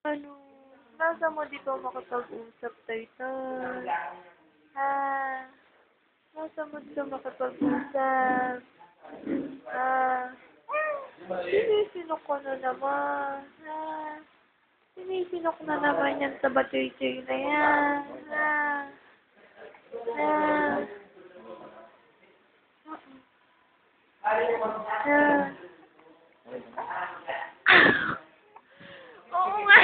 Ano, nasa mo di ba makapag-usap, Taytay? Ha? Nasa mo di ba makapag-usap? Ha? Sinisinok ko na naman. Ha? Sinisinok na naman yan sa batay-tay na yan. Ha? Ha? Ha? Oo nga.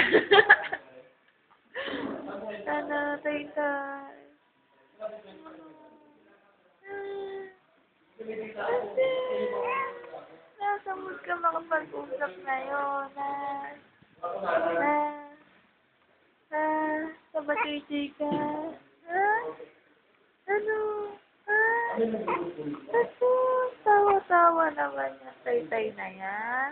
Sana, Taytay. Kasi, nasa mood ka makapag-usap ngayon, sa batay ka, ha? Ano, ha? Kasi, tawa-tawa naman yung Taytay na yan,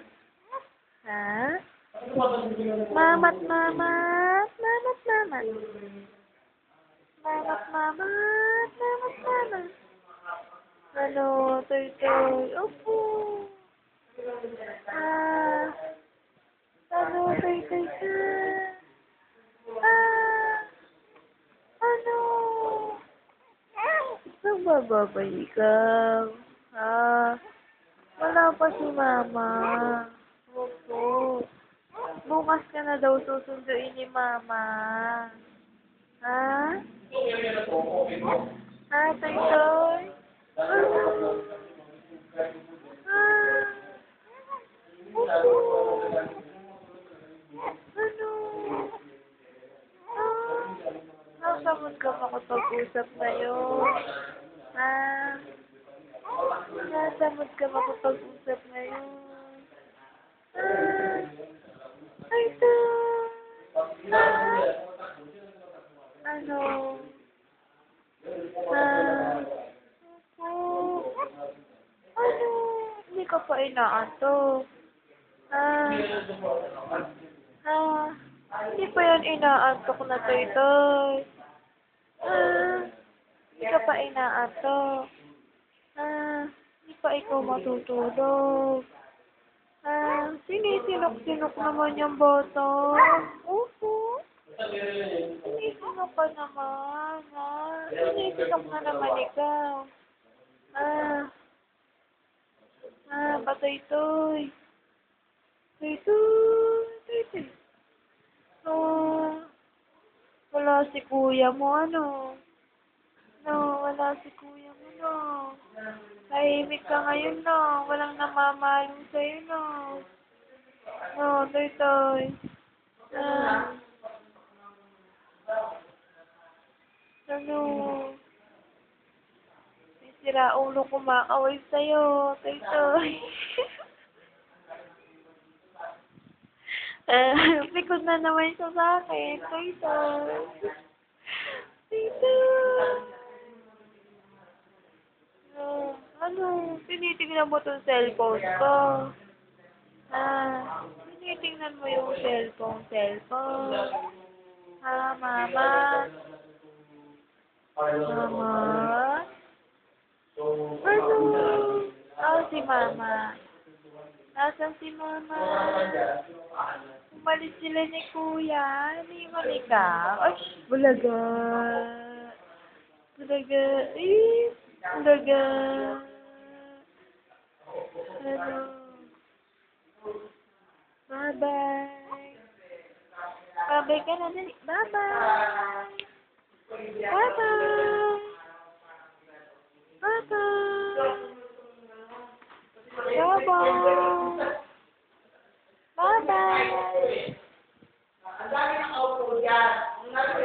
ha? Mamat, mamat, mamat, mamat. Mamat, mamat, mamat, mamat. Ano, Taytay, opo. Ano, Taytay ka? Ano? Nagbababay ikaw? Wala pa si Mama. Opo. Bukas ka na daw susunduin ni Mama. Ha? Ha, Taytay? Ano? Opo. Ano? Nasa mood ka makapag-usap ngayon? Ha? Nasa mood ka makapag-usap ngayon? Ay, ito. Ano? Ano? Hindi ka pa inaantok. Hindi pa yan inaantok na, Taytay. Hindi ka pa inaantok. Hindi pa ikaw matutulog. Sinisinok-sinok naman yung bata. Opo. Sinisinok ka naman, Sinisinok na naman ikaw. Pataytoy. Taytoy. Wala si kuya mo, ano? Wala si kuya mo, no? Tahimik ka ngayon, no? Walang namamalo sa'yo, no? Taytay. Ano? Sira ulo kumakaway sa'yo, Taytay. Pikod na naman siya sa akin, Taytay. Taytay. Ano? Tinitingnan mo tong cellphone ko. Tinitingnan mo yung cellphone. Mama? Mama? Ano? Si Mama. Nasaan si Mama? Umalis sila ni Kuya. Hindi mo ikaw. Ay, bulaga. Bulaga. Bulaga. Ano? Bye-bye. Bye-bye ka na dali. Bye-bye. Bye-bye. Bye-bye. Bye-bye. Bye-bye. Ang dami ng auto dyan.